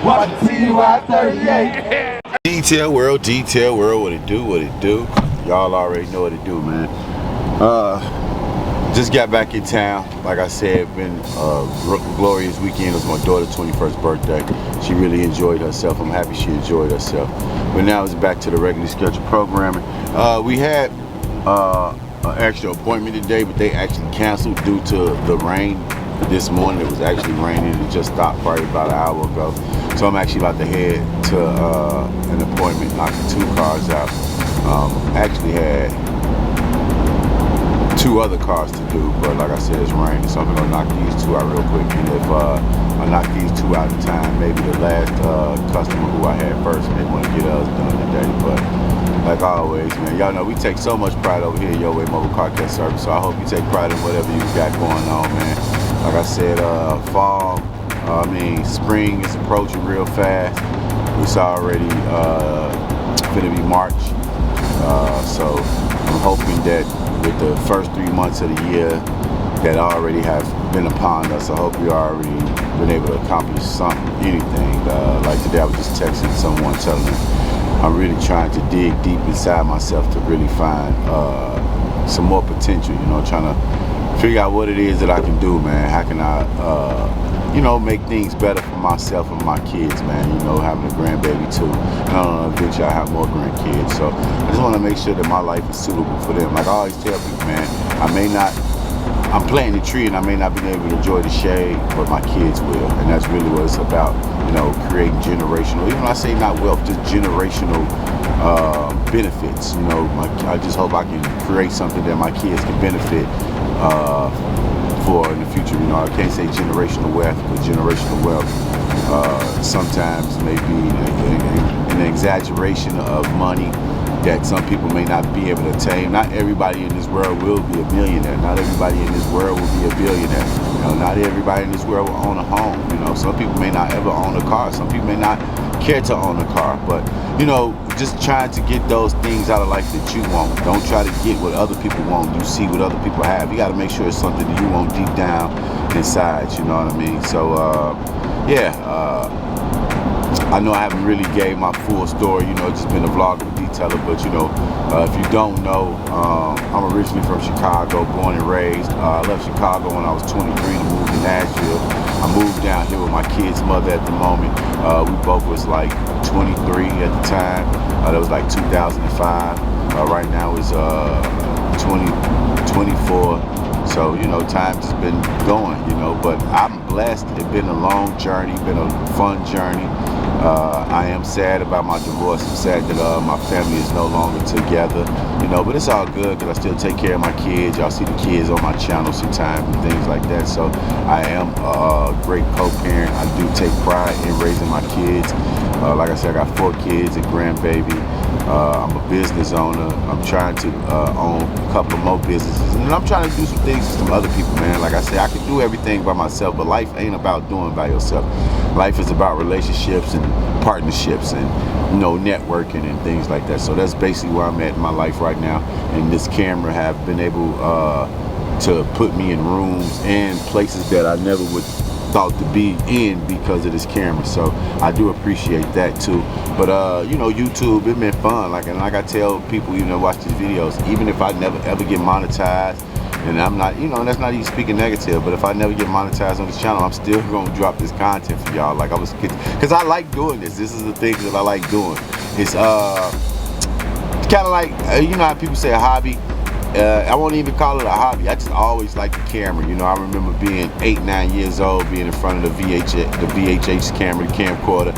Watch the TY38. Detail World, what it do. Y'all already know what it do, man. Just got back in town. Like I said, been a glorious weekend. It was my daughter's 21st birthday. She really enjoyed herself. I'm happy she enjoyed herself. But now it's back to the regularly scheduled programming. We had an extra appointment today, but they actually canceled due to the rain. This morning it was actually raining. It just stopped probably about an hour ago. So I'm actually about to head to an appointment, knocking 2 cars out. Actually had 2 other cars to do, but like I said, it's raining, so I'm gonna knock these 2 out real quick. And if I knock these 2 out in time, maybe the last customer who I had first may want to get us done today. But like always, man, y'all know we take so much pride over here at Your Way Mobile Car Care Service, so I hope you take pride in whatever you got going on, man. Like I said, spring is approaching real fast. It's already gonna be March, so I'm hoping that with the first 3 months of the year that already have been upon us, I hope we already been able to accomplish anything. Like today, I was just texting someone telling them I'm really trying to dig deep inside myself to really find some more potential. You know, trying to figure out what it is that I can do, man. How can I, make things better for myself and my kids, man. You know, having a grandbaby too. And I don't know, eventually I have more grandkids. So I just want to make sure that my life is suitable for them. Like I always tell people, man, I'm planting a tree and I may not be able to enjoy the shade, but my kids will. And that's really what it's about, creating generational, even when I say not wealth, just generational benefits. I just hope I can create something that my kids can benefit for in the future. I can't say generational wealth, but generational wealth sometimes may be an exaggeration of money that some people may not be able to attain. Not everybody in this world will be a millionaire. Not everybody in this world will be a billionaire. Not everybody in this world will own a home. Some people may not ever own a car. Some people may not care to own a car. But, just trying to get those things out of life that you want. Don't try to get what other people want. You see what other people have. You got to make sure it's something that you want deep down inside. You know what I mean? So, I know I haven't really gave my full story, just been a vlogger, detailer, but if you don't know, I'm originally from Chicago, born and raised. I left Chicago when I was 23 to move to Nashville. I moved down here with my kid's mother at the moment. We both was like 23 at the time. That was like 2005. Right now is 24. So, time just been going, but I'm blessed. It's been a long journey, been a fun journey. I am sad about my divorce. I'm sad that my family is no longer together, but it's all good because I still take care of my kids. Y'all see the kids on my channel sometimes and things like that. So I am a great co-parent. I do take pride in raising my kids. Like I said, I got 4 kids and grandbaby. I'm a business owner. I'm trying to own a couple more businesses. And I'm trying to do some things with some other people, man. Like I said, I can do everything by myself, but life ain't about doing by yourself. Life is about relationships and partnerships and, networking and things like that. So that's basically where I'm at in my life right now. And this camera have been able to put me in rooms and places that I never would thought to be in because of this camera. So I do appreciate that too. But YouTube, it been fun. Like I tell people, watch these videos, even if I never ever get monetized, and I'm not, that's not even speaking negative, but if I never get monetized on this channel, I'm still gonna drop this content for y'all. Like because I like doing this. This is the thing that I like doing. It's kind of like how people say a hobby. I won't even call it a hobby. I just always liked the camera. I remember being 8, 9 years old, being in front of the VHS camera, the camcorder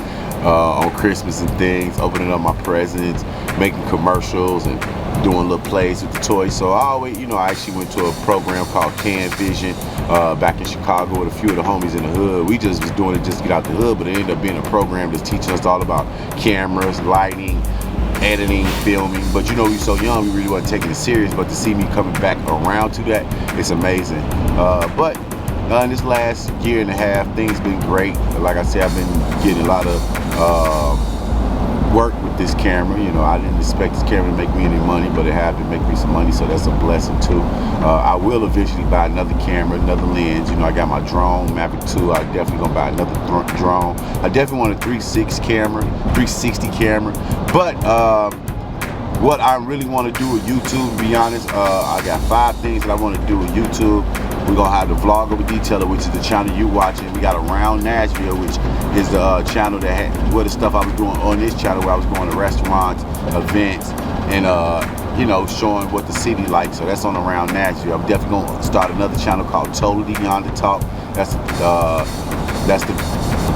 on Christmas and things, opening up my presents, making commercials and doing little plays with the toys. So I always, I actually went to a program called Can Vision back in Chicago with a few of the homies in the hood. We just was doing it just to get out the hood, but it ended up being a program that's teaching us all about cameras, lighting, editing, filming. But we so young, we really wasn't taking it serious. But to see me coming back around to that, it's amazing. But in this last year and a half, things been great. Like I said, I've been getting a lot of work with this camera. You know, I didn't expect this camera to make me any money, but it had to make me some money, so that's a blessing too. I will eventually buy another camera, another lens. You know, I got my drone, Mavic 2. I definitely gonna buy another drone. I definitely want a 360 camera. But what I really want to do with YouTube, to be honest, I got 5 things that I want to do with YouTube. We're going to have the Vlogger with Detailer, which is the channel you watching. We got Around Nashville, which is the channel that had where the stuff I was doing on this channel, where I was going to restaurants, events, and you know, showing what the city like. So that's on Around Nashville. I'm definitely going to start another channel called Totally Yonder Talk. That's the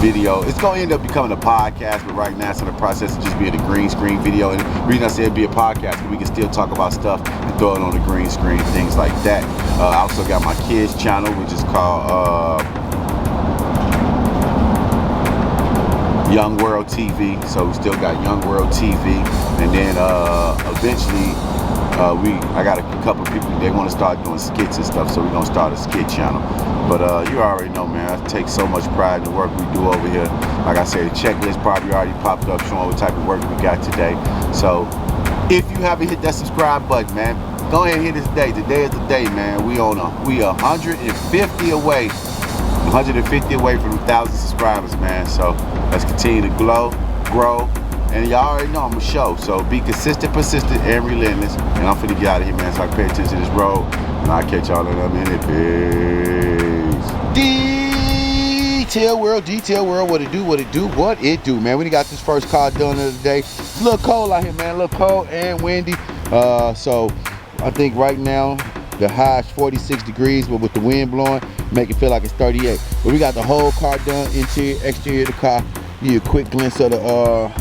video. It's going to end up becoming a podcast, but right now it's in the process of just being a green screen video. And the reason I said it'd be a podcast, because we can still talk about stuff and throw it on the green screen, things like that. I also got my kids channel, which is called Young World TV. So we still got Young World TV, and then eventually I got a couple of people, they want to start doing skits and stuff, so we're gonna start a skit channel. But you already know, man, I take so much pride in the work we do over here. Like I said, the checklist probably already popped up showing what type of work we got today. So if you haven't hit that subscribe button, man, go ahead and hit it today. Today is the day, man. We are 150 away. 150 away from 1,000 subscribers, man. So let's continue to grow. And y'all already know I'm a show. So be consistent, persistent, and relentless. And I'm finna get out of here, man, so I can pay attention to this road. And I'll catch y'all in a minute. Peace. Detail World, what it do, man. We got this first car done the other day. It's a little cold out here, man. A little cold and windy. So I think right now the high is 46 degrees, but with the wind blowing, make it feel like it's 38. But we got the whole car done, interior, exterior of the car. Give you a quick glimpse of the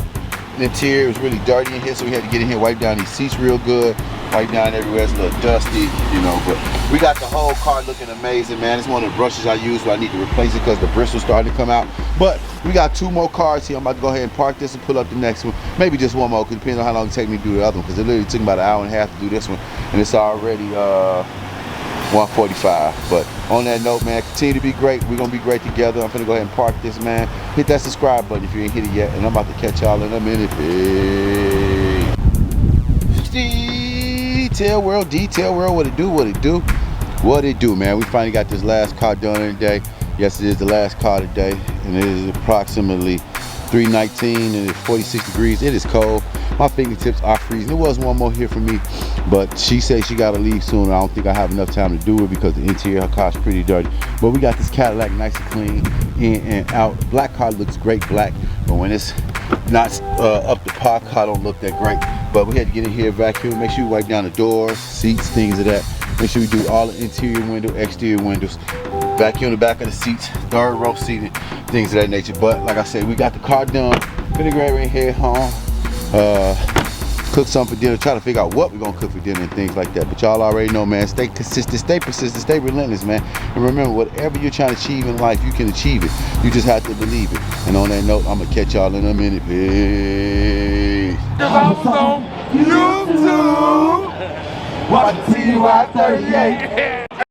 interior. It was really dirty in here, so we had to get in here, wipe down these seats real good, wipe down everywhere. It's a little dusty, you know, but we got the whole car looking amazing, man. It's one of the brushes I use, but I need to replace it because the bristles starting to come out. But we got 2 more cars here. I'm about to go ahead and park this and pull up the next one. Maybe just 1 more, because it depends on how long it takes me to do the other one, because it literally took about an hour and a half to do this one, and it's already 1:45. But on that note, man, continue to be great. We're gonna be great together. I'm gonna go ahead and park this, man. Hit that subscribe button if you ain't hit it yet, and I'm about to catch y'all in a minute. Detail World, what it do, man. We finally got this last car done today. Yes, it is the last car today, and it is approximately 3:19, and it's 46 degrees. It is cold. My fingertips are freezing. There was 1 more here for me, but she said she got to leave soon. I don't think I have enough time to do it because the interior of her car is pretty dirty. But we got this Cadillac nice and clean in and out. Black car looks great black, but when it's not up to par, car don't look that great. But we had to get in here, vacuum, make sure we wipe down the doors, seats, things of that. Make sure we do all the interior window, exterior windows, vacuum the back of the seats, 3rd row seating, things of that nature. But like I said, we got the car done. Pretty great right here, home. Cook something for dinner, try to figure out what we're gonna cook for dinner and things like that. But y'all already know, man, stay consistent, stay persistent, stay relentless, man. And remember, whatever you're trying to achieve in life, you can achieve it. You just have to believe it. And on that note, I'm gonna catch y'all in a minute. Peace. If I was on YouTube, watch the TY 38.